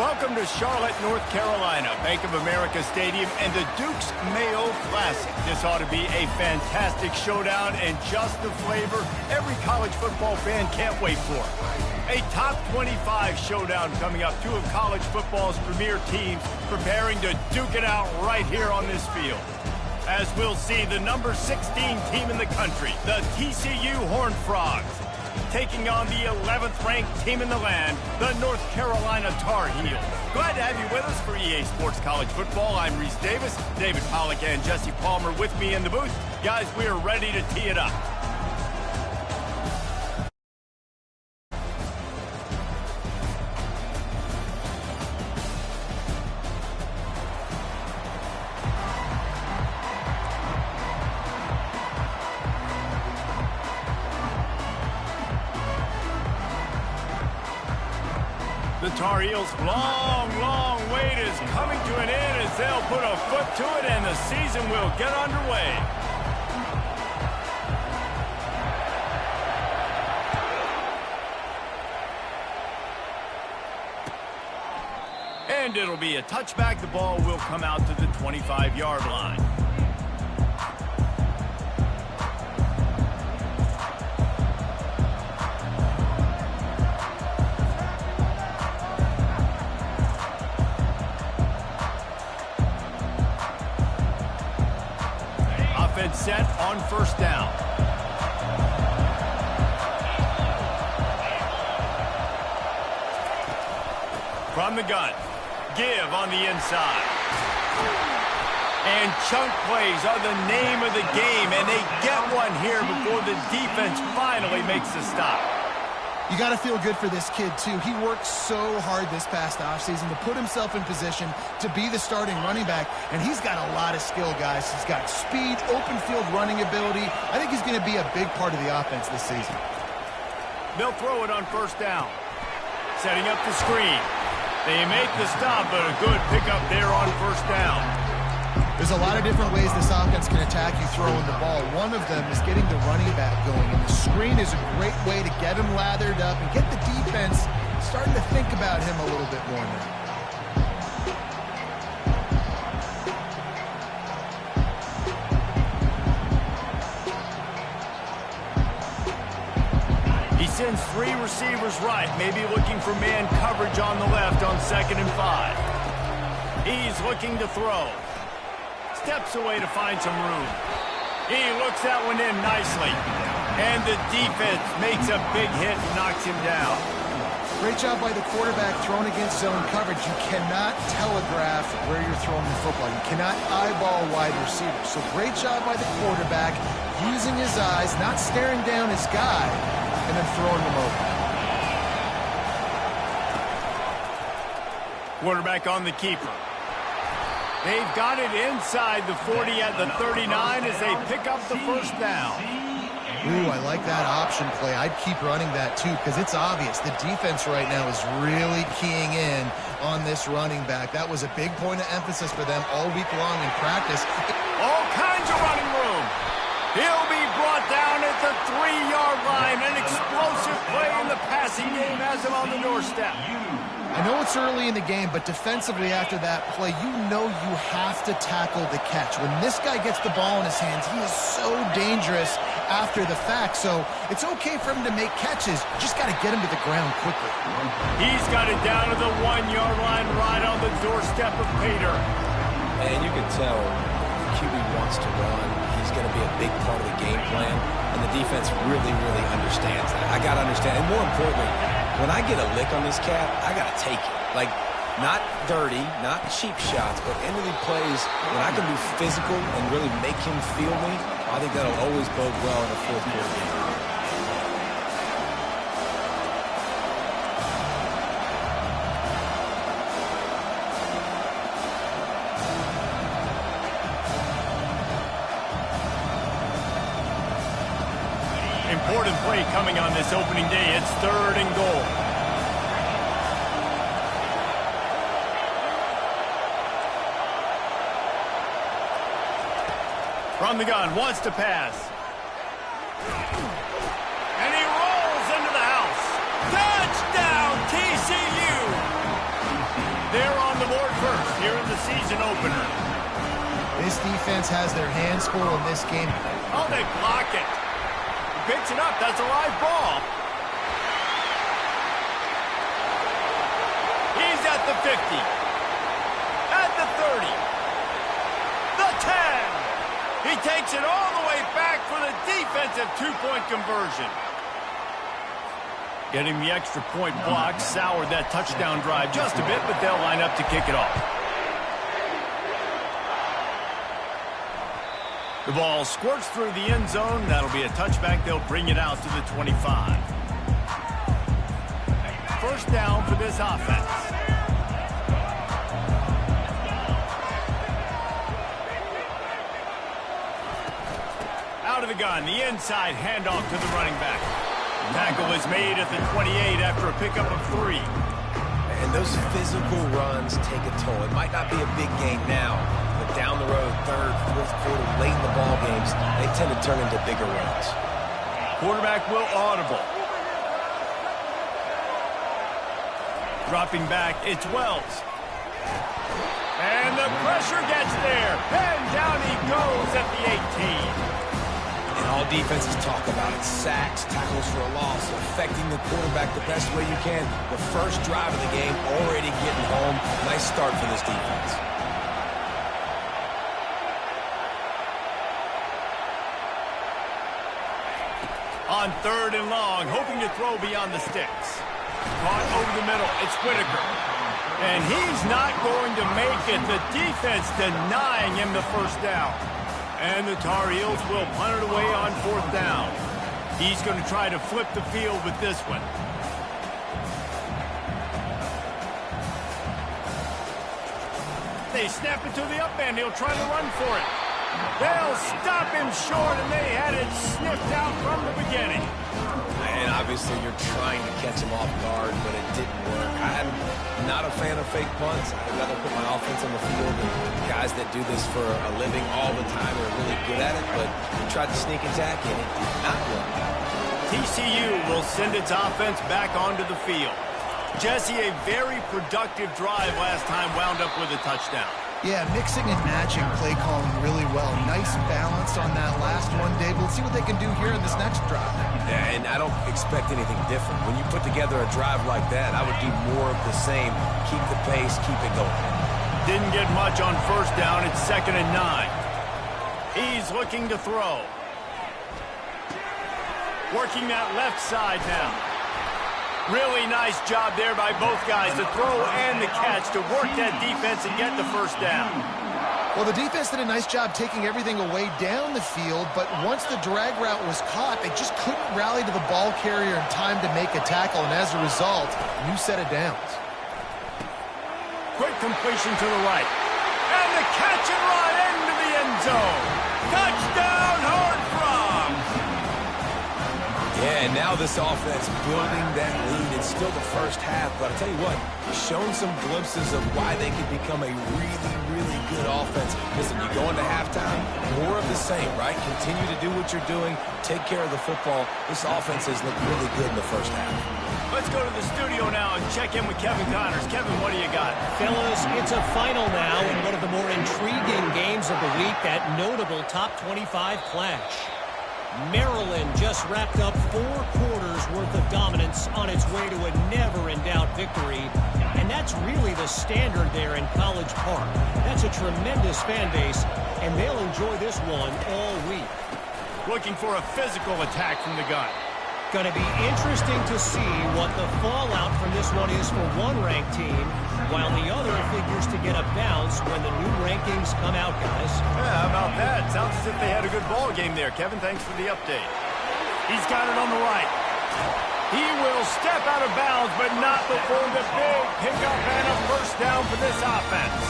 Welcome to Charlotte, North Carolina, Bank of America Stadium, and the Duke's Mayo Classic. This ought to be a fantastic showdown and just the flavor every college football fan can't wait for. A top 25 showdown coming up. Two of college football's premier teams preparing to duke it out right here on this field. As we'll see, the number 16 team in the country, the TCU Horned Frogs, taking on the 11th ranked team in the land, the North Carolina Tar Heels. Glad to have you with us for EA Sports College Football. I'm Reese Davis, David Pollack and Jesse Palmer with me in the booth. Guys, we are ready to tee it up. The Tar Heels' long wait is coming to an end as they'll put a foot to it and the season will get underway. And it'll be a touchback. The ball will come out to the 25-yard line. Set on first down. From the gun, give on the inside. And chunk plays are the name of the game, and they get one here before the defense finally makes the stop. You got to feel good for this kid, too. He worked so hard this past offseason to put himself in position to be the starting running back, and he's got a lot of skill, guys. He's got speed, open field running ability. I think he's going to be a big part of the offense this season. They'll throw it on first down. Setting up the screen. They make the stop, but a good pickup there on first down. There's a lot of different ways this offense can attack you throwing the ball. One of them is getting the running back going, and the screen is a great way to get him lathered up and get the defense starting to think about him a little bit more now. He sends three receivers right, maybe looking for man coverage on the left on 2nd and 5. He's looking to throw. Steps away to find some room. He looks that one in nicely. And the defense makes a big hit and knocks him down. Great job by the quarterback throwing against zone coverage. You cannot telegraph where you're throwing the football. You cannot eyeball wide receivers. So great job by the quarterback using his eyes, not staring down his guy, and then throwing them over. Quarterback on the keeper. They've got it inside the 40 at the 39 as they pick up the first down. Ooh, I like that option play. I'd keep running that too because it's obvious. The defense right now is really keying in on this running back. That was a big point of emphasis for them all week long in practice. All kinds of running room. He'll be brought down at the 3-yard line. An explosive play in the passing game has him on the doorstep. I know it's early in the game, but defensively after that play, you know you have to tackle the catch. When this guy gets the ball in his hands, he is so dangerous after the fact. So it's okay for him to make catches. Just got to get him to the ground quickly. He's got it down to the 1-yard line right on the doorstep of Pater. And you can tell if QB wants to run, he's going to be a big part of the game plan. And the defense really understands that. I got to understand. And more importantly, when I get a lick on this cat, I got to take it. Like, not dirty, not cheap shots, but end-of-the plays, when I can be physical and really make him feel me, I think that'll always bode well in the fourth quarter game. Important play coming on this opening day. It's 3rd and goal. From the gun, wants to pass. And he rolls into the house. Touchdown, TCU! defense has their hands full in this game. Oh, they block it. He picks it up. That's a live ball. He's at the 50. At the 30. The 10. He takes it all the way back for the defensive two-point conversion. Getting the extra point block soured that touchdown drive just a bit, but they'll line up to kick it off. The ball squirts through the end zone. That'll be a touchback. They'll bring it out to the 25. First down for this offense. Out of the gun, the inside handoff to the running back. Tackle is made at the 28 after a pickup of 3. And those physical runs take a toll. It might not be a big game now, but down the road, third, fourth quarter, late in the ball games, they tend to turn into bigger runs. Quarterback will audible. Dropping back, it's Wells. And the pressure gets there. And down he goes at the 18. And all defenses talk about it. Sacks, tackles for a loss, affecting the quarterback the best way you can. The first drive of the game, already getting home. Nice start for this defense. On 3rd and long, hoping to throw beyond the sticks. Caught over the middle, it's Whitaker. And he's not going to make it. The defense denying him the first down. And the Tar Heels will punt it away on 4th down. He's going to try to flip the field with this one. They snap it to the up end. He'll try to run for it. They'll stop him short, and they had it sniffed out from the beginning. And obviously you're trying to catch him off guard, but it didn't work. I'm not a fan of fake punts. I'd rather put my offense on the field, and guys that do this for a living all the time are really good at it, but he tried to sneak attack, and it did not work. TCU will send its offense back onto the field. Jesse, a very productive drive last time, wound up with a touchdown. Yeah, mixing and matching play calling really well. Nice balance on that last one, Dave. Let's see what they can do here in this next drive. Yeah, and I don't expect anything different. When you put together a drive like that, I would do more of the same. Keep the pace, keep it going. Didn't get much on 1st down. It's 2nd and 9. He's looking to throw. Working that left side now. Really nice job there by both guys, the throw and the catch, to work that defense and get the first down. Well, the defense did a nice job taking everything away down the field, but once the drag route was caught, they just couldn't rally to the ball carrier in time to make a tackle, and as a result, new set of downs. Quick completion to the right. And the catch and run into the end zone. Touchdown, Hard Frog! Yeah, and now this offense building that lead. It's still the first half, but I'll tell you what, shown some glimpses of why they could become a really, really good offense. Listen, you go into halftime, more of the same, right? Continue to do what you're doing, take care of the football. This offense has looked really good in the first half. Let's go to the studio now and check in with Kevin Connors. Kevin, what do you got? Fellas, it's a final now in one of the more intriguing games of the week, that notable top 25 clash. Maryland just wrapped up 4 quarters worth of dominance on its way to a never-in-doubt victory. And that's really the standard there in College Park. That's a tremendous fan base, and they'll enjoy this one all week. Looking for a physical attack from the gun. Going to be interesting to see what the fallout from this one is for one ranked team, while the other figures to get a bounce when the new rankings come out, guys. Yeah, how about that? Sounds as if they had a good ball game there. Kevin, thanks for the update. He's got it on the right. He will step out of bounds, but not before the big pickup and a first down for this offense.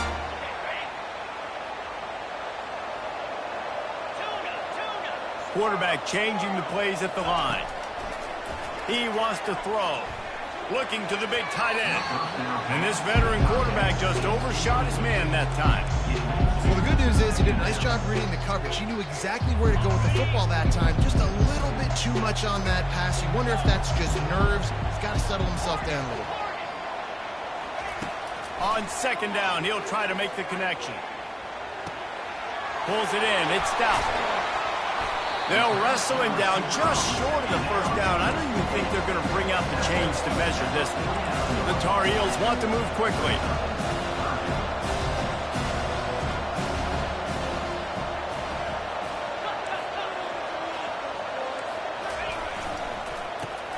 Quarterback changing the plays at the line. He wants to throw. Looking to the big tight end. And this veteran quarterback just overshot his man that time. Well, the good news is he did a nice job reading the coverage. He knew exactly where to go with the football that time. Just a little bit too much on that pass. You wonder if that's just nerves. He's got to settle himself down a little bit. On 2nd down, he'll try to make the connection. Pulls it in. It's Stout. They'll wrestle him down just short of the first down. I don't even think they're going to bring out the chains to measure this one. The Tar Heels want to move quickly.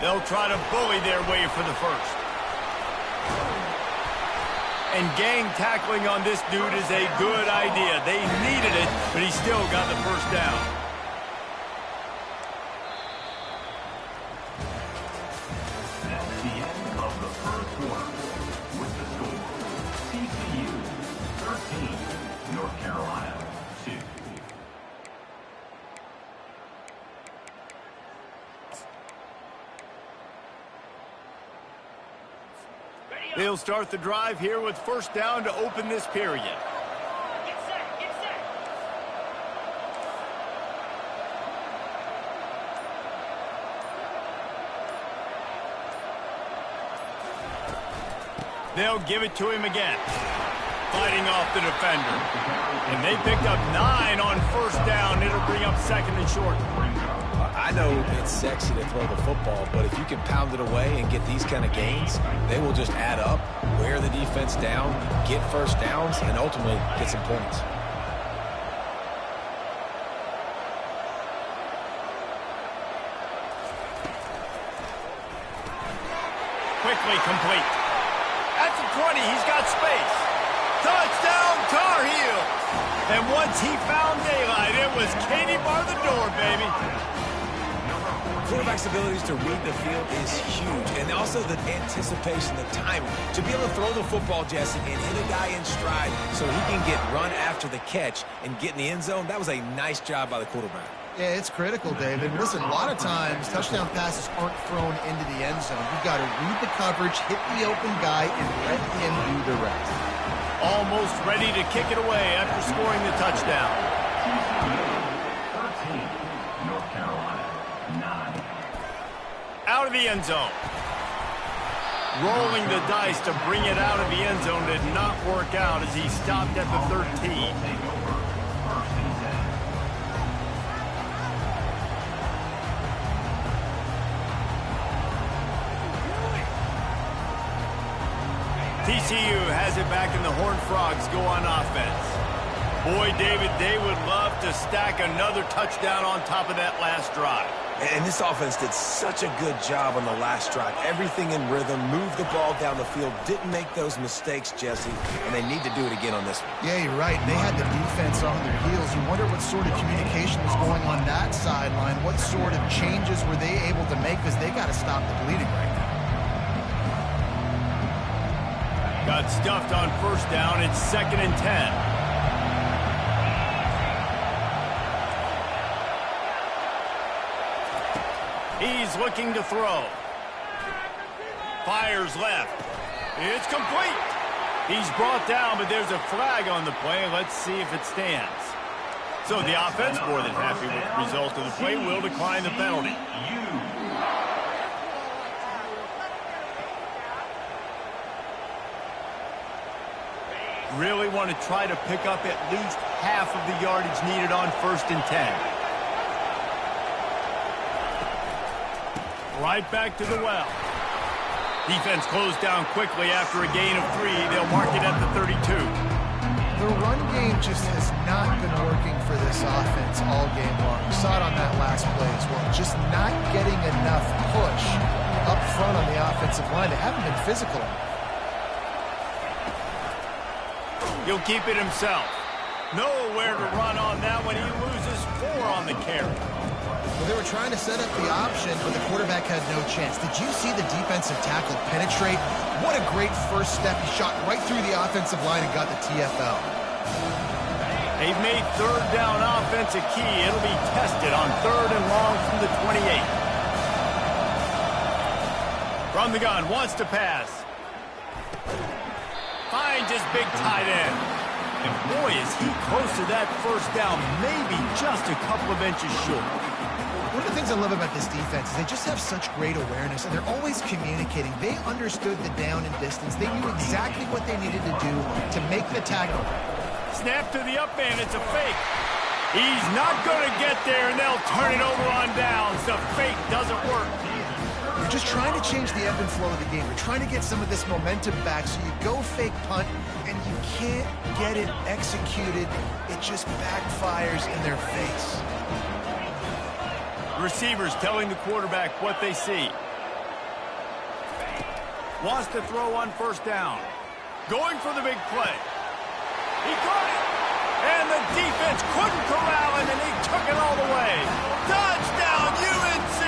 They'll try to bully their way for the first. And gang tackling on this dude is a good idea. They needed it, but he still got the first down. That's the end of the first quarter. With the score, TCU 13, North Carolina 2. They'll start the drive here with first down to open this period. Get set, get set. They'll give it to him again. Fighting off the defender. And they picked up 9 on first down. It'll bring up second and short. I know it's sexy to throw the football, but if you can pound it away and get these kind of gains, they will just add up, wear the defense down, get first downs, and ultimately get some points. Quickly complete. At the 20, he's got space. Touchdown, Tar Heels. And once he found daylight, it was Katie bar the door, baby. Quarterback's abilities to read the field is huge, and also the anticipation, the timing. To be able to throw the football, Jesse, and hit a guy in stride so he can get run after the catch and get in the end zone, that was a nice job by the quarterback. Yeah, it's critical, David. Listen, a lot of times touchdown passes aren't thrown into the end zone. You've got to read the coverage, hit the open guy, and let him do the rest. Almost ready to kick it away after scoring the touchdown. TCU 13, North Carolina 9. Out of the end zone. Rolling the dice to bring it out of the end zone did not work out as he stopped at the 13. Take over. First and 10. TCU has it back and the Horned Frogs go on offense. Boy, David, they would love to stack another touchdown on top of that last drive. And this offense did such a good job on the last drive. Everything in rhythm, moved the ball down the field, didn't make those mistakes, Jesse, and they need to do it again on this one. Yeah, you're right. They had the defense on their heels. You wonder what sort of communication was going on that sideline. What sort of changes were they able to make, because they got to stop the bleeding right now. Got stuffed on first down. It's second and 10. He's looking to throw. Fires left. It's complete. He's brought down, but there's a flag on the play. Let's see if it stands. So the offense, more than happy with the result of the play, will decline the penalty. Really want to try to pick up at least half of the yardage needed on first and 10. Right back to the well. Defense closed down quickly after a gain of 3. They'll mark it at the 32. The run game just has not been working for this offense all game long. We saw it on that last play as well. Just not getting enough push up front on the offensive line. They haven't been physical enough. He'll keep it himself. Nowhere to run on that one. He loses 4 on the carry. Well, they were trying to set up the option, but the quarterback had no chance. Did you see the defensive tackle penetrate? What a great first step. He shot right through the offensive line and got the TFL. They've made third down offense a key. It'll be tested on third and long from the 28. From the gun, wants to pass. Finds his big tight end. And boy, is he close to that first down, maybe just a couple of inches short. One of the things I love about this defense is they just have such great awareness, and they're always communicating. They understood the down and distance. They knew exactly what they needed to do to make the tackle. Snap to the up man. It's a fake. He's not going to get there, and they'll turn it over on downs. The fake doesn't work. You're just trying to change the ebb and flow of the game. You're trying to get some of this momentum back, so you go fake punt, and you can't get it executed. It just backfires in their face. Receivers telling the quarterback what they see. Wants to throw on first down. Going for the big play. He caught it. And the defense couldn't corral him, and he took it all the way. Touchdown, UNC!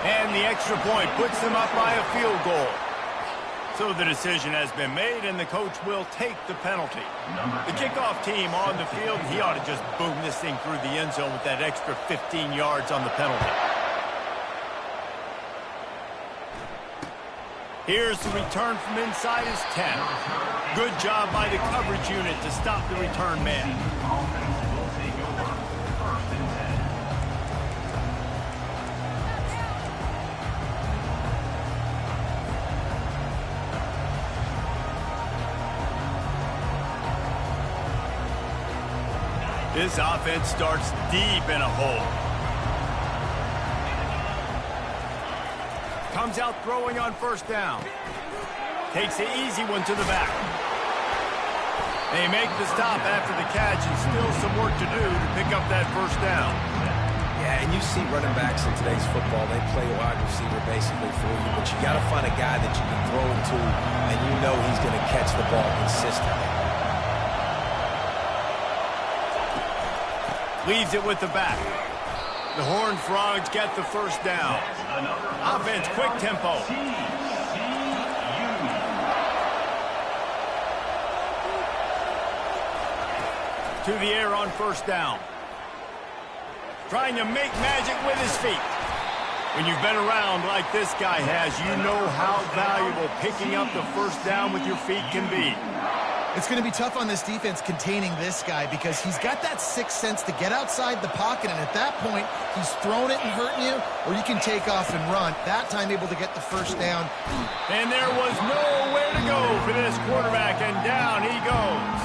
And the extra point puts them up by a field goal. So the decision has been made, and the coach will take the penalty. The kickoff team on the field, he ought to just boom this thing through the end zone with that extra 15 yards on the penalty. Here's the return from inside his 10. Good job by the coverage unit to stop the return man. Offense will take over. First and 10. This offense starts deep in a hole. Comes out throwing on first down. Takes the easy one to the back. They make the stop after the catch, and still some work to do to pick up that first down. Yeah, and you see running backs in today's football, they play wide receiver basically for you, but you got to find a guy that you can throw it to, and you know he's going to catch the ball consistently. Leaves it with the back. The Horned Frogs get the first down. Offense, quick tempo. To the air on first down. Trying to make magic with his feet. When you've been around like this guy has, you know how valuable picking up the first down with your feet can be. It's going to be tough on this defense containing this guy because he's got that sixth sense to get outside the pocket, and at that point, he's throwing it and hurting you, or you can take off and run. That time able to get the first down. And there was nowhere to go for this quarterback, and down he goes.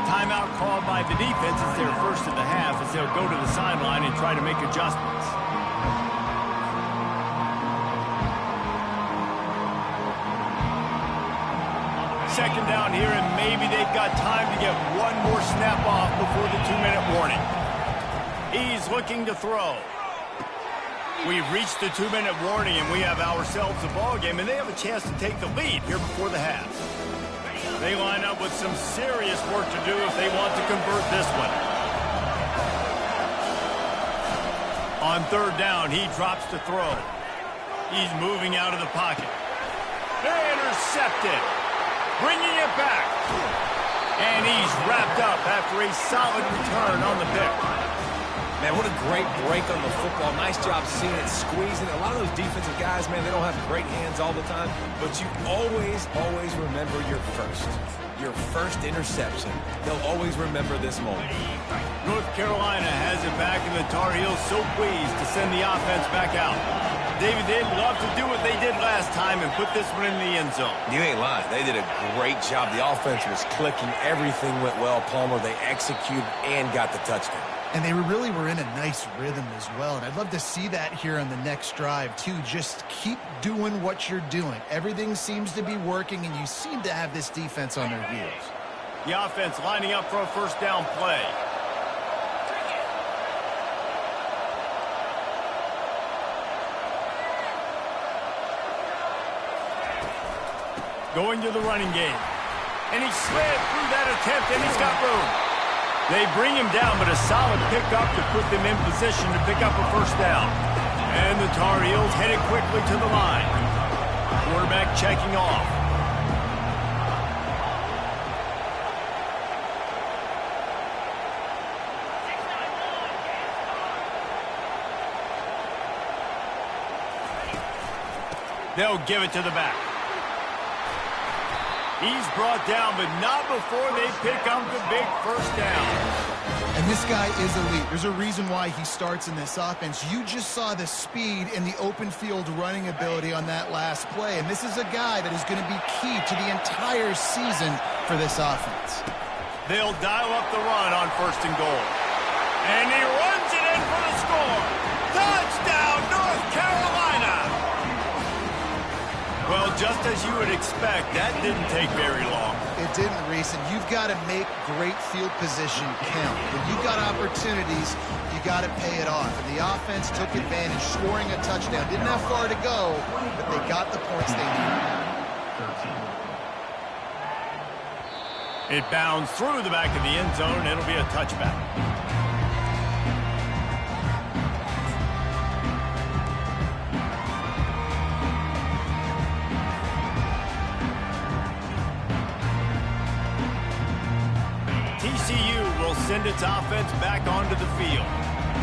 Timeout called by the defense. It's their first of the half as they'll go to the sideline and try to make adjustments. Second down here, and maybe they've got time to get one more snap off before the 2-minute warning. He's looking to throw. We've reached the 2-minute warning, and we have ourselves a ball game, and they have a chance to take the lead here before the half. They line up with some serious work to do if they want to convert this one. On third down, he drops to throw. He's moving out of the pocket. Intercepted. Bringing it back. And he's wrapped up after a solid return on the pick. Man, what a great break on the football. Nice job seeing it, squeezing. A lot of those defensive guys, man, they don't have great hands all the time, but you always remember your first interception. They'll always remember this moment. North Carolina has it back, and the Tar Heels so pleased to send the offense back out. David, they'd love to do what they did last time and put this one in the end zone. You ain't lying. They did a great job. The offense was clicking. Everything went well, Palmer. They executed and got the touchdown. And they really were in a nice rhythm as well. And I'd love to see that here on the next drive, too. Just keep doing what you're doing. Everything seems to be working, and you seem to have this defense on their heels. The offense lining up for a first down play. Going to the running game. And he slid through that attempt, and he's got room. They bring him down, but a solid pickup to put them in position to pick up a first down. And the Tar Heels headed quickly to the line. Quarterback checking off. They'll give it to the back. He's brought down, but not before they pick up the big first down. And this guy is elite. There's a reason why he starts in this offense. You just saw the speed and the open field running ability on that last play. And this is a guy that is going to be key to the entire season for this offense. They'll dial up the run on 1st and goal. And he runs it in for the score. Touchdown, North Carolina! Well, just as you would expect, that didn't take very long. It didn't, Reese, and you've got to make great field position count. When you've got opportunities, you got to pay it off. And the offense took advantage, scoring a touchdown. Didn't have far to go, but they got the points they needed. It bounds through the back of the end zone, and it'll be a touchback. TCU will send its offense back onto the field.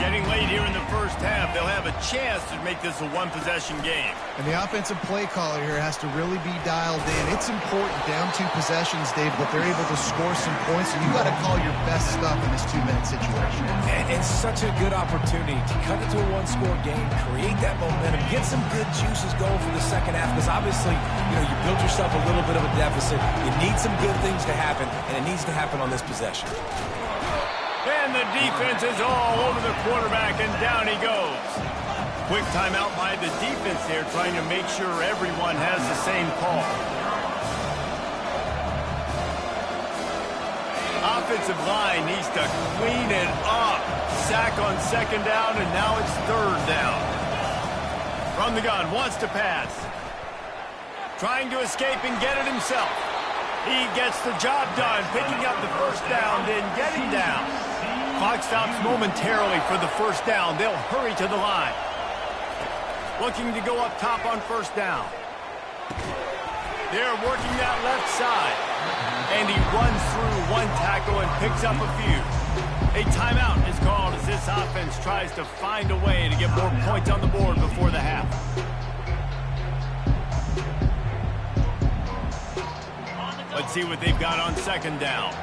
Getting late here in the first half, they'll have a chance to make this a one-possession game. And the offensive play caller here has to really be dialed in. It's important down 2 possessions, Dave, that they're able to score some points. And you got to call your best stuff in this 2-minute situation. And it's such a good opportunity to cut it to a 1-score game, create that momentum, get some good juices going for the second half. Because obviously, you build yourself a little bit of a deficit. You need some good things to happen, and it needs to happen on this possession. And the defense is all over the quarterback, and down he goes. Quick timeout by the defense there, trying to make sure everyone has the same call. Offensive line needs to clean it up. Sack on 2nd down, and now it's 3rd down. From the gun, wants to pass. Trying to escape and get it himself. He gets the job done, picking up the 1st down, then getting down. Clock stops momentarily for the 1st down. They'll hurry to the line. Looking to go up top on 1st down. They're working that left side. And he runs through 1 tackle and picks up a few. A timeout is called as this offense tries to find a way to get more points on the board before the half. Let's see what they've got on 2nd down.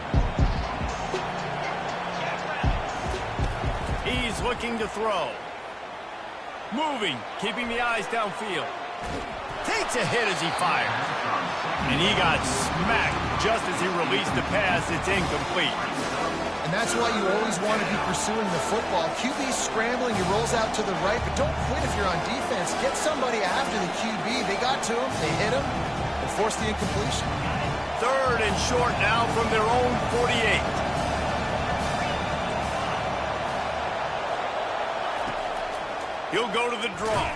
He's looking to throw. Moving, keeping the eyes downfield. Takes a hit as he fires. And he got smacked just as he released the pass. It's incomplete. And that's why you always want to be pursuing the football. QB's scrambling, he rolls out to the right, but don't quit if you're on defense. Get somebody after the QB. They got to him, they hit him, and forced the incompletion. 3rd and short now from their own 48. He'll go to the draw.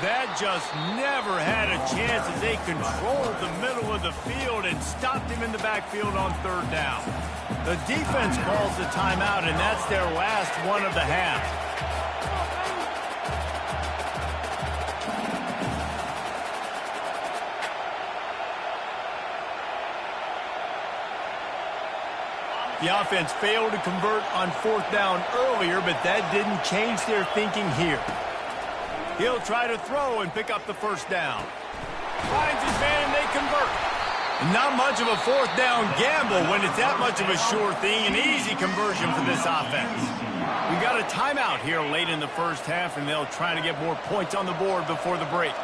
That just never had a chance as they controlled the middle of the field and stopped him in the backfield on 3rd down. The defense calls the timeout, and that's their last one of the half. The offense failed to convert on 4th down earlier, but that didn't change their thinking here. He'll try to throw and pick up the 1st down. Finds his man and they convert. Not much of a 4th down gamble when it's that much of a sure thing, an easy conversion for this offense. We got a timeout here late in the first half, and they'll try to get more points on the board before the break.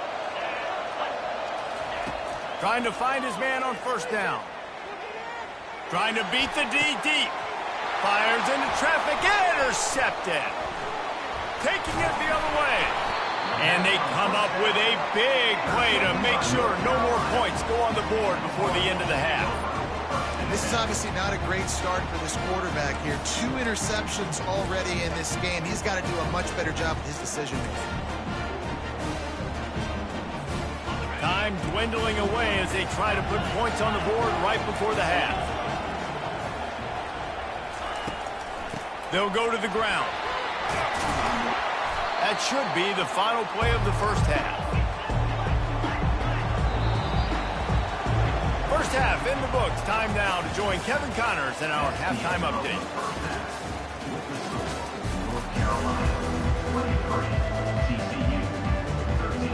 Trying to find his man on 1st down. Trying to beat the D deep. Fires into traffic. Intercepted. Taking it the other way. And they come up with a big play to make sure no more points go on the board before the end of the half. And this is obviously not a great start for this quarterback here. 2 interceptions already in this game. He's got to do a much better job with his decision-making. Time dwindling away as they try to put points on the board right before the half. They'll go to the ground. That should be the final play of the first half. First half in the books. Time now to join Kevin Connors in our halftime update. North Carolina 23, TCU 13.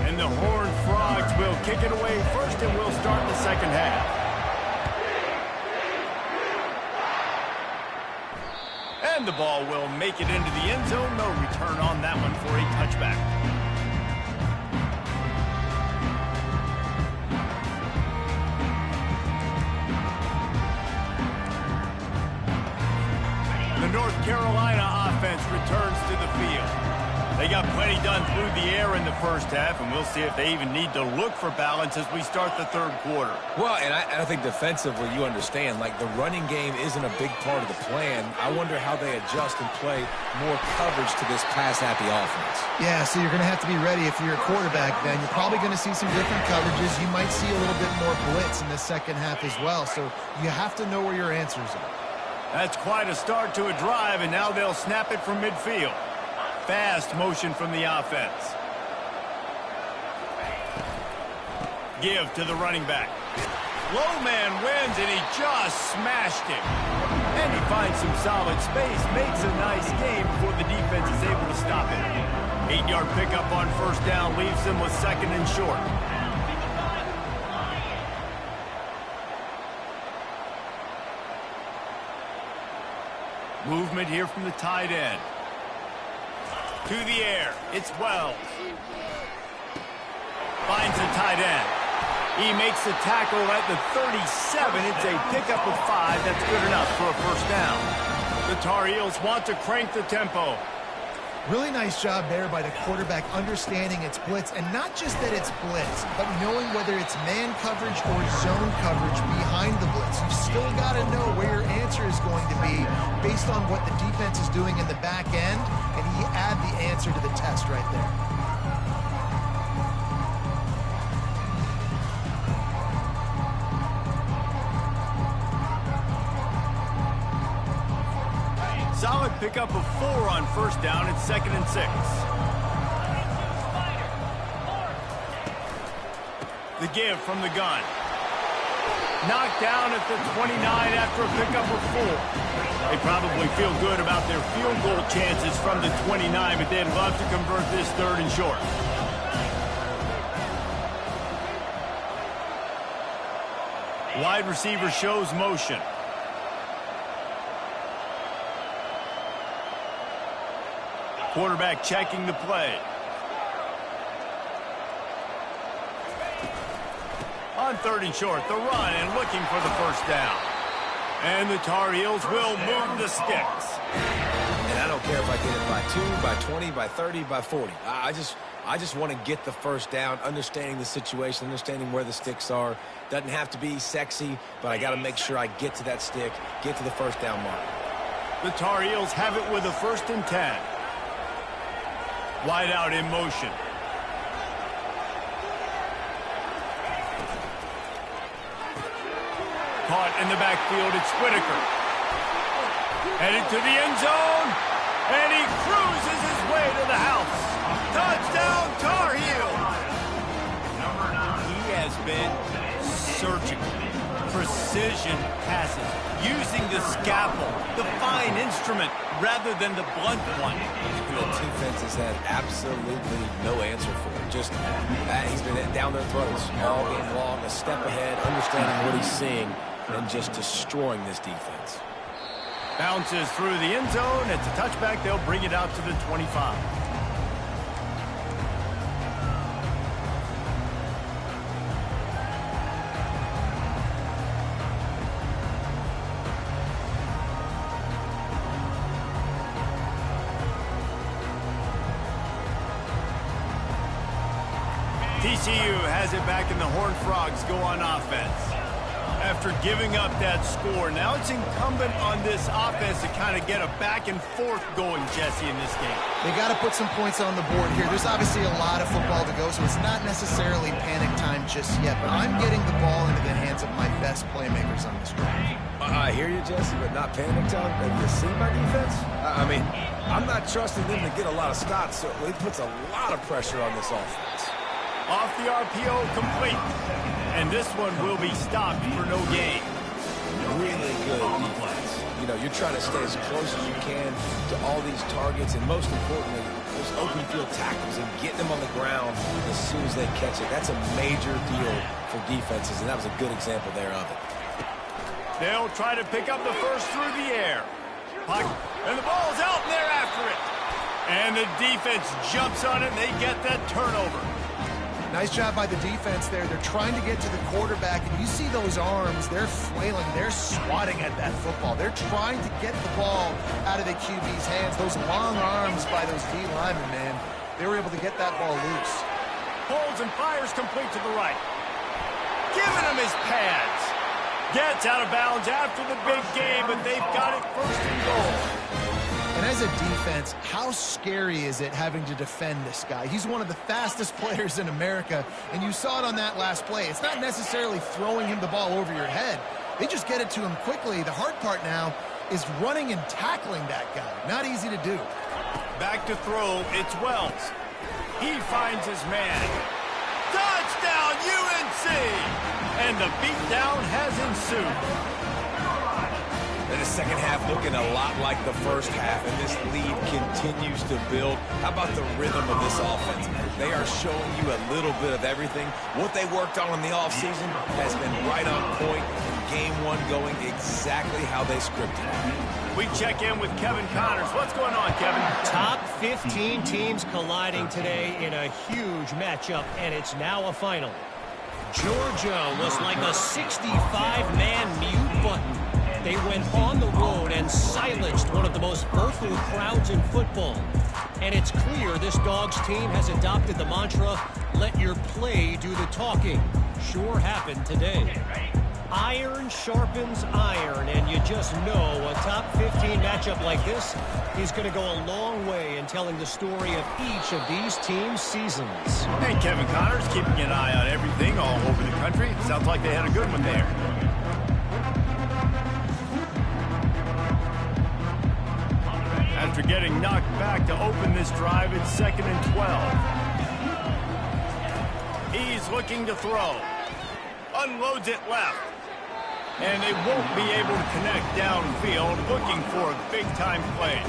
And the Horned Frogs will kick it away first, and we'll start the second half. And the ball will make it into the end zone. No return on that one for a touchback. North Carolina offense returns to the field. They got plenty done through the air in the first half, and we'll see if they even need to look for balance as we start the third quarter. Well, and I think defensively, you understand, like the running game isn't a big part of the plan. I wonder how they adjust and play more coverage to this pass-happy offense. Yeah, so you're going to have to be ready if you're a quarterback then. You're probably going to see some different coverages. You might see a little bit more blitz in the second half as well, so you have to know where your answers are. That's quite a start to a drive, and now they'll snap it from midfield. Fast motion from the offense. Give to the running back. Low man wins, and he just smashed him. And he finds some solid space, makes a nice game before the defense is able to stop it. 8-yard pickup on first down leaves them with second and short. Movement here from the tight end. To the air, it's Wells. Finds the tight end. He makes the tackle at the 37. It's a pickup of 5. That's good enough for a first down. The Tar Heels want to crank the tempo. Really nice job there by the quarterback understanding it's blitz, and not just that it's blitz, but knowing whether it's man coverage or zone coverage behind the blitz. You've still got to know where your answer is going to be based on what the defense is doing in the back end, and he add the answer to the test right there. Solid pickup of 4 on first down. It's second and 6. The give from the gun. Knocked down at the 29 after a pickup of 4. They probably feel good about their field goal chances from the 29, but they'd love to convert this third and short. Wide receiver shows motion. Quarterback checking the play. On third and short, the run and looking for the first down. And the Tar Heels will move the sticks. And I don't care if I get it by 2, by 20, by 30, by 40. I just want to get the first down, understanding the situation, understanding where the sticks are. Doesn't have to be sexy, but I got to make sure I get to that stick, get to the first down mark. The Tar Heels have it with a first and 10. Wide out in motion. Caught in the backfield, it's Whitaker. Headed to the end zone, and he cruises his way to the house. Touchdown, Tar Heels! He has been surgical. Precision passes, using the scalpel, the fine instrument, rather than the blunt one. The defense has had absolutely no answer for him. Just, he's been down their throats all game long, a step ahead, understanding what he's seeing, and just destroying this defense. Bounces through the end zone. It's a touchback. They'll bring it out to the 25. TCU has it back, and the Horned Frogs go on offense. After giving up that score, now it's incumbent on this offense to kind of get a back and forth going, Jesse, in this game. They got to put some points on the board here. There's obviously a lot of football to go, so it's not necessarily panic time just yet, but I'm getting the ball into the hands of my best playmakers on this drive. I hear you, Jesse, but not panic time. Have you seen my defense? I mean, I'm not trusting them to get a lot of stops, so it puts a lot of pressure on this offense. Off the RPO, complete. And this one will be stopped for no gain. Really good defense. You know, you're trying to stay as close as you can to all these targets, and most importantly, those open field tackles and getting them on the ground as soon as they catch it. That's a major deal for defenses, and that was a good example there of it. They'll try to pick up the first through the air. And the ball's out, and they're after it. And the defense jumps on it, and they get that turnover. Nice job by the defense there. They're trying to get to the quarterback, and you see those arms. They're flailing. They're swatting at that football. They're trying to get the ball out of the QB's hands. Those long arms by those D linemen, man. They were able to get that ball loose. Holds and fires complete to the right. Giving him his pads. Gets out of bounds after the big game, but they've got it first and goal. And as a defense, how scary is it having to defend this guy? He's one of the fastest players in America, and you saw it on that last play. It's not necessarily throwing him the ball over your head. They just get it to him quickly. The hard part now is running and tackling that guy. Not easy to do. Back to throw, it's Wells. He finds his man. Touchdown, UNC! And the beatdown has ensued. And the second half looking a lot like the first half, and this lead continues to build. How about the rhythm of this offense? They are showing you a little bit of everything. What they worked on in the offseason has been right on point. Game one going exactly how they scripted it. We check in with Kevin Connors. What's going on, Kevin? Top 15 teams colliding today in a huge matchup, and it's now a final. Georgia was like a 65-man mute button. They went on the road and silenced one of the most vocal crowds in football. And it's clear this Dogs team has adopted the mantra, let your play do the talking. Sure happened today. Iron sharpens iron, and you just know a top 15 matchup like this is going to go a long way in telling the story of each of these teams' seasons. Hey, Kevin Connors, keeping an eye on everything all over the country. Sounds like they had a good one there. After getting knocked back to open this drive, it's 2nd and 12. He's looking to throw. Unloads it left. And they won't be able to connect downfield, looking for a big-time play.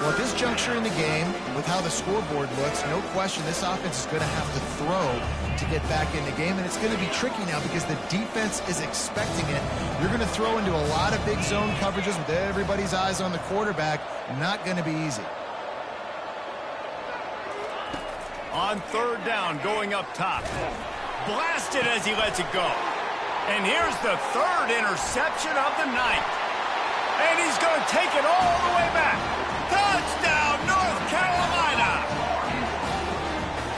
Well, at this juncture in the game, with how the scoreboard looks, no question this offense is going to have to throw to get back in the game, and it's going to be tricky now because the defense is expecting it. You're going to throw into a lot of big zone coverages with everybody's eyes on the quarterback. Not going to be easy. On 3rd down, going up top. Blasted as he lets it go. And here's the 3rd interception of the night. And he's going to take it all the way back. Touchdown, North Carolina!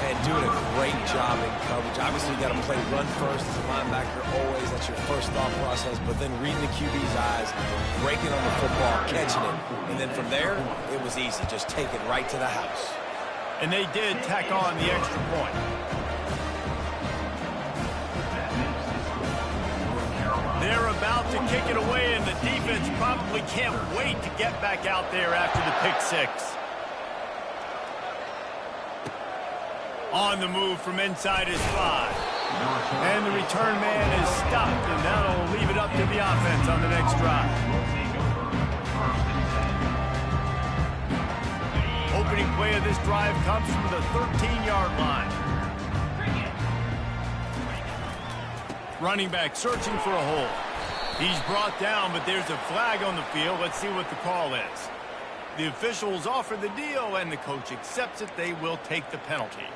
And doing a great job in coverage. Obviously, you got to play run first as a linebacker always. That's your first thought process. But then reading the QB's eyes, breaking on the football, catching it. And then from there, it was easy. Just take it right to the house. And they did tack on the extra point. They're about to kick it away, and the defense probably can't wait to get back out there after the pick six. On the move from inside his 5. And the return man is stopped, and that'll leave it up to the offense on the next drive. Opening play of this drive comes from the 13-yard line. Running back searching for a hole. He's brought down, but there's a flag on the field. Let's see what the call is. The officials offer the deal, and the coach accepts it. They will take the penalty.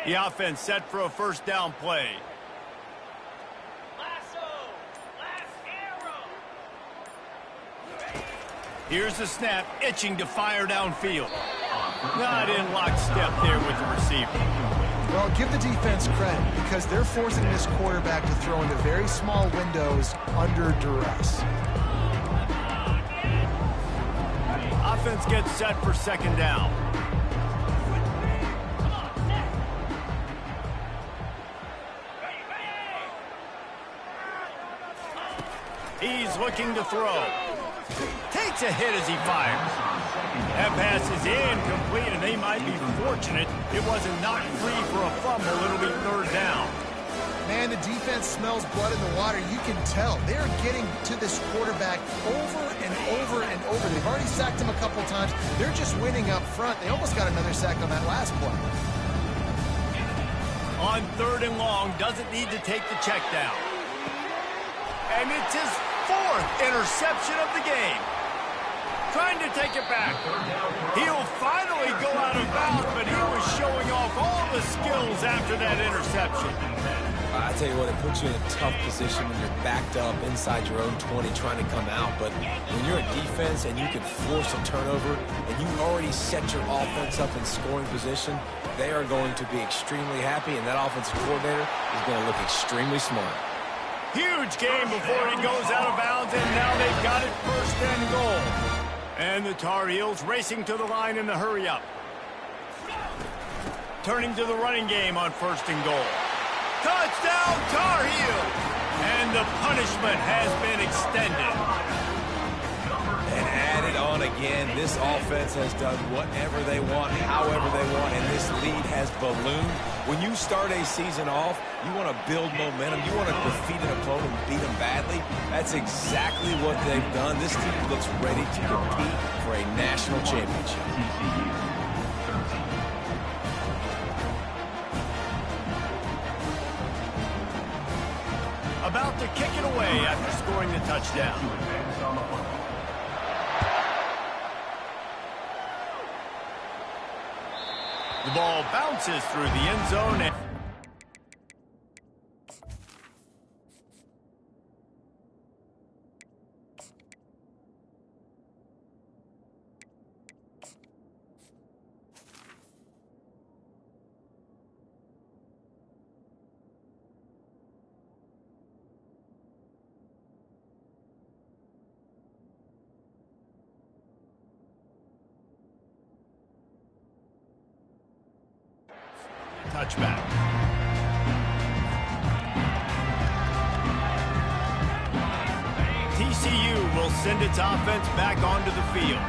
The offense set for a 1st down play. Here's the snap, itching to fire downfield. Not in lockstep there with the receiver. Well, give the defense credit because they're forcing this quarterback to throw into very small windows under duress. Offense gets set for 2nd down. He's looking to throw. Takes a hit as he fires. That pass is incomplete, and they might be fortunate it wasn't knocked free for a fumble. It'll be 3rd down. Man, the defense smells blood in the water. You can tell. They're getting to this quarterback over and over and over. They've already sacked him a couple times. They're just winning up front. They almost got another sack on that last play. On 3rd and long, doesn't need to take the check down. And it's his 4th interception of the game. Trying to take it back. He'll finally go out of bounds, but he was showing off all the skills after that interception. I tell you what, it puts you in a tough position when you're backed up inside your own 20 trying to come out. But when you're a defense and you can force a turnover and you already set your offense up in scoring position, they are going to be extremely happy, and that offensive coordinator is going to look extremely smart. Huge game before he goes out of bounds, and now they've got it first and goal. And the Tar Heels racing to the line in the hurry-up. Turning to the running game on first and goal. Touchdown, Tar Heels! And the punishment has been extended. And added on again, this offense has done whatever they want, however they want, and this lead has ballooned. When you start a season off, you want to build momentum. You want to defeat an opponent and beat them badly. That's exactly what they've done. This team looks ready to compete for a national championship. About to kick it away after scoring the touchdown. The ball bounces through the end zone. Touchback. TCU will send its offense back onto the field.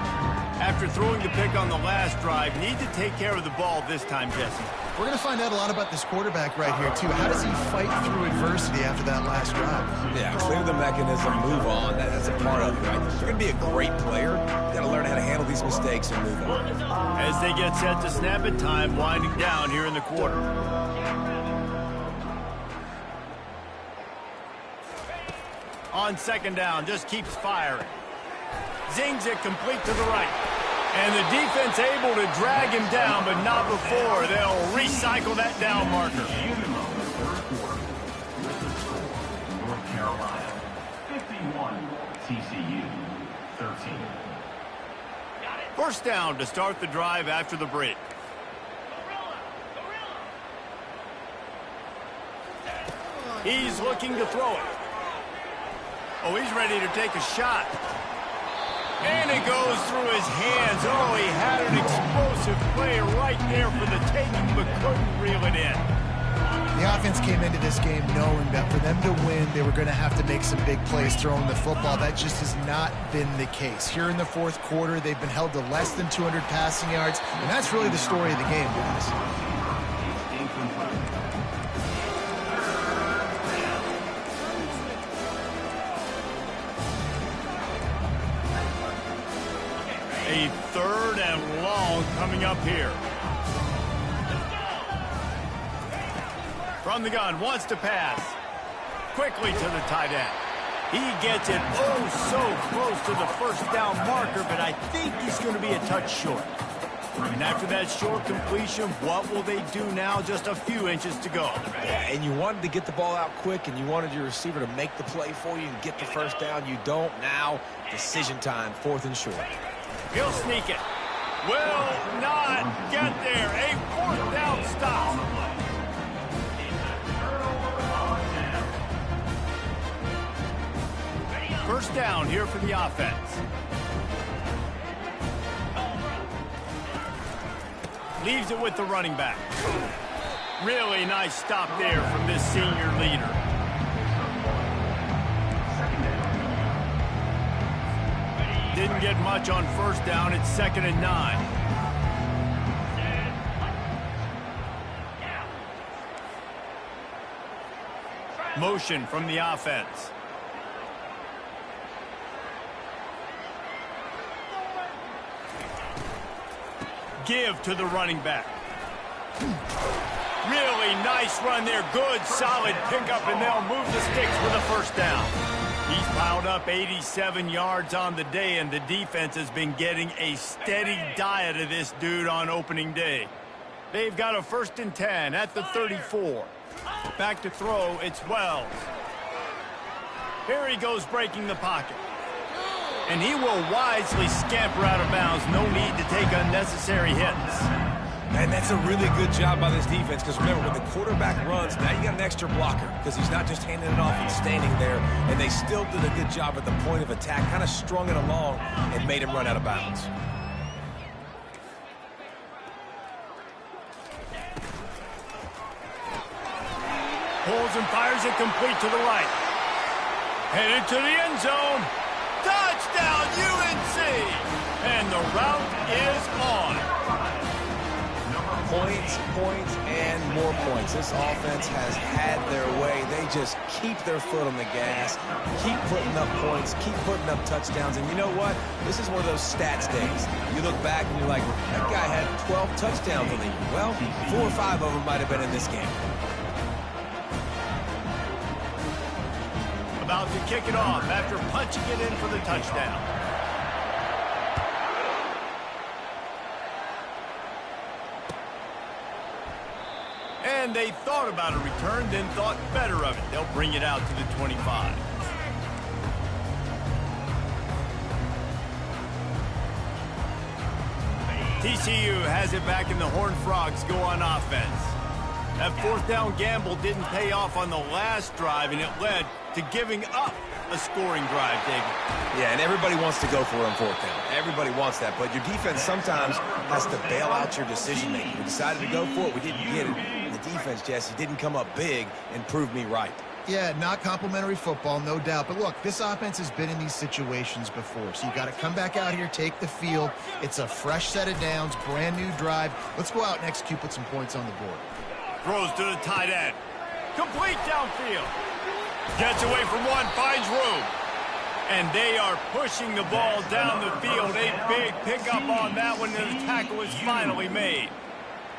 After throwing the pick on the last drive, need to take care of the ball this time, Jesse. We're going to find out a lot about this quarterback right here, too. How does he fight through adversity after that last drive? Yeah, clear the mechanism, move on. That's a part of it, right? If you're going to be a great player, you got to learn how to handle these mistakes and move on. As they get set to snap it, time winding down here in the quarter. On second down, just keeps firing. Zings it complete to the right. And the defense able to drag him down, but not before. They'll recycle that down marker. North Carolina, 51, TCU, 13. First down to start the drive after the break. He's looking to throw it. Oh, he's ready to take a shot. And it goes through his hands. Oh, he had an explosive play right there for the taking, but couldn't reel it in. The offense came into this game knowing that for them to win, they were going to have to make some big plays throwing the football. That just has not been the case. Here in the fourth quarter, they've been held to less than 200 passing yards, and that's really the story of the game, guys. A third and long coming up here. From the gun, wants to pass. Quickly to the tight end. He gets it oh so close to the first down marker, but I think he's going to be a touch short. And after that short completion, what will they do now? Just a few inches to go. Yeah, and you wanted to get the ball out quick, and you wanted your receiver to make the play for you and get the first down. You don't now. Decision time, fourth and short. He'll sneak it. Will not get there. A fourth down stop. First down here for the offense. Leaves it with the running back. Really nice stop there from this senior leader. Didn't get much on first down. It's 2nd and 9. Motion from the offense. Give to the running back. Really nice run there. Good, solid pickup, and they'll move the sticks for the first down. He's piled up 87 yards on the day, and the defense has been getting a steady diet of this dude on opening day. They've got a 1st and 10 at the 34. Back to throw, it's Wells. Here he goes breaking the pocket. And he will wisely scamper out of bounds. No need to take unnecessary hits. And that's a really good job by this defense, because remember, when the quarterback runs, now you got an extra blocker, because he's not just handing it off and standing there, and they still did a good job at the point of attack, kind of strung it along and made him run out of bounds. Pulls and fires it complete to the right. Headed to the end zone. Touchdown, UNC! And the route is on. Points, points, and more points. This offense has had their way. They just keep their foot on the gas, keep putting up points, keep putting up touchdowns. And you know what? This is one of those stats days. You look back and you're like, that guy had 12 touchdowns in the year. Well, 4 or 5 of them might have been in this game. About to kick it off after punching it in for the touchdown. And they thought about a return, then thought better of it. They'll bring it out to the 25. TCU has it back, and the Horned Frogs go on offense. That 4th down gamble didn't pay off on the last drive, and it led to giving up a scoring drive, David. Yeah, and everybody wants to go for it on 4th down. Everybody wants that, but your defense sometimes has to bail out your decision-making. We decided to go for it. We didn't get it. And the defense, Jesse, didn't come up big and prove me right. Yeah, not complimentary football, no doubt. But look, this offense has been in these situations before. So you got to come back out here, take the field. It's a fresh set of downs, brand new drive. Let's go out and execute, put some points on the board. Throws to the tight end. Complete downfield. Gets away from one, finds room. And they are pushing the ball down the field. A big pickup on that one, and the tackle is finally made.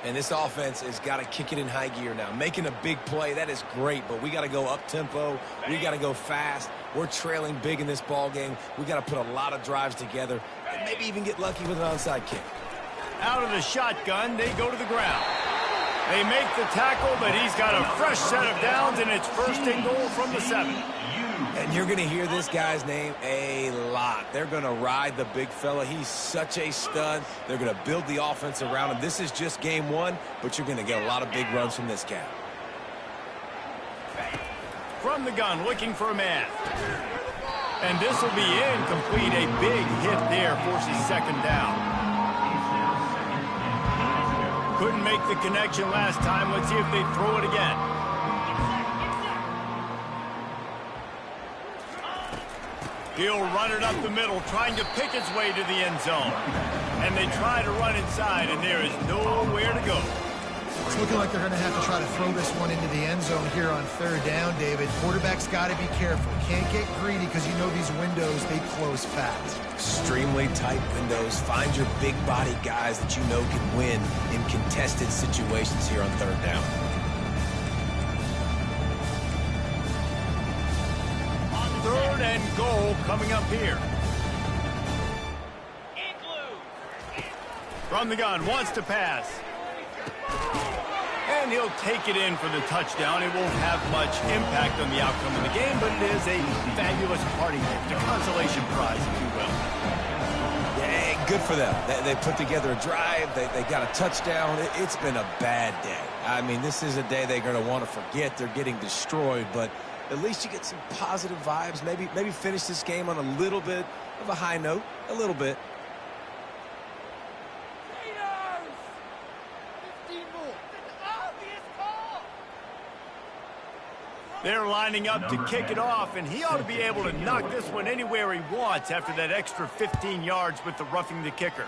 And this offense has got to kick it in high gear now. Making a big play, that is great, but we got to go up-tempo. We got to go fast. We're trailing big in this ball game. We got to put a lot of drives together and maybe even get lucky with an onside kick. Out of the shotgun, they go to the ground. They make the tackle, but he's got a fresh set of downs, and it's 1st and goal from the 7. And you're going to hear this guy's name a lot. They're going to ride the big fella. He's such a stud. They're going to build the offense around him. This is just game 1, but you're going to get a lot of big runs from this guy. From the gun, looking for a man. And this will be incomplete. A big hit there forces 2nd down. Couldn't make the connection last time. Let's see if they throw it again. He'll run it up the middle, trying to pick its way to the end zone. And they try to run inside, and there is nowhere to go. It's looking like they're going to have to try to throw this one into the end zone here on 3rd down, David. Quarterback's got to be careful. Can't get greedy because you know these windows, they close fast. Extremely tight windows. Find your big body guys that you know can win in contested situations here on 3rd down. On 3rd and goal coming up here. From the gun, wants to pass. And he'll take it in for the touchdown. It won't have much impact on the outcome of the game, but it is a fabulous party gift, a consolation prize, if you will. Yeah, good for them. They put together a drive. They got a touchdown. It's been a bad day. I mean, this is a day they're going to want to forget. They're getting destroyed, but at least you get some positive vibes. Maybe finish this game on a little bit of a high note, a little bit. They're lining up to kick it off, and he ought to be able to knock this one anywhere he wants after that extra 15 yards with the roughing the kicker.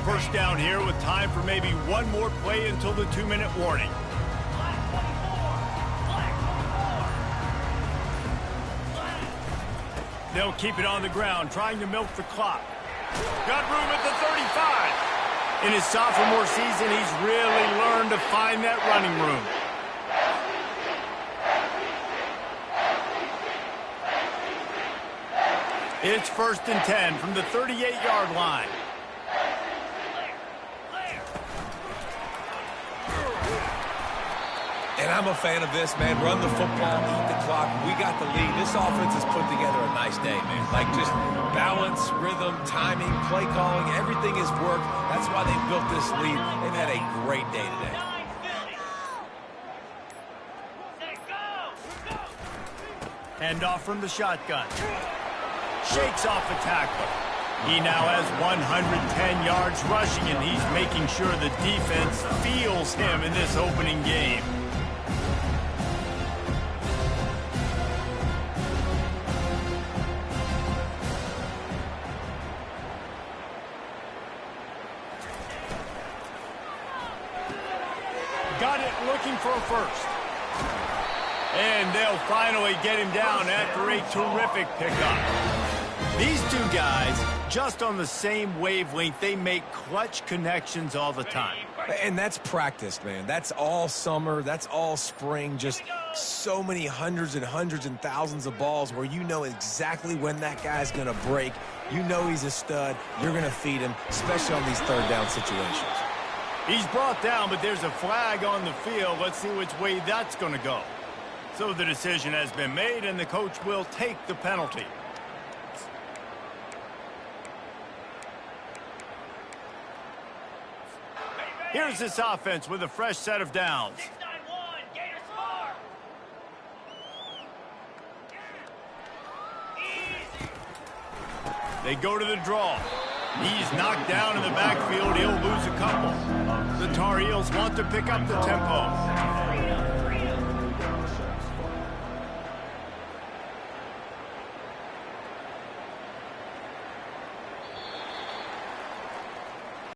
First down here with time for maybe one more play until the 2-minute warning. They'll keep it on the ground, trying to milk the clock. Got room at the 35. In his sophomore season, he's really learned to find that running room. It's 1st and 10 from the 38-yard line. And I'm a fan of this, man. Run the football, eat the clock. We got the lead. This offense has put together a nice day, man. Like just balance, rhythm, timing, play calling, everything has worked. That's why they built this lead. They've had a great day today. Hand off from the shotgun. Shakes off a tackle. He now has 110 yards rushing, and he's making sure the defense feels him in this opening game. Got it, looking for a first. And they'll finally get him down after a terrific pickup. These two guys, just on the same wavelength, they make clutch connections all the time. And that's practice, man. That's all summer. That's all spring. Just so many hundreds and hundreds and thousands of balls where you know exactly when that guy's going to break. You know he's a stud. You're going to feed him, especially on these third down situations. He's brought down, but there's a flag on the field. Let's see which way that's going to go. So the decision has been made, and the coach will take the penalty. Here's this offense with a fresh set of downs. 6-9-1, Gators score. Easy. They go to the draw. He's knocked down in the backfield. He'll lose a couple. The Tar Heels want to pick up the tempo.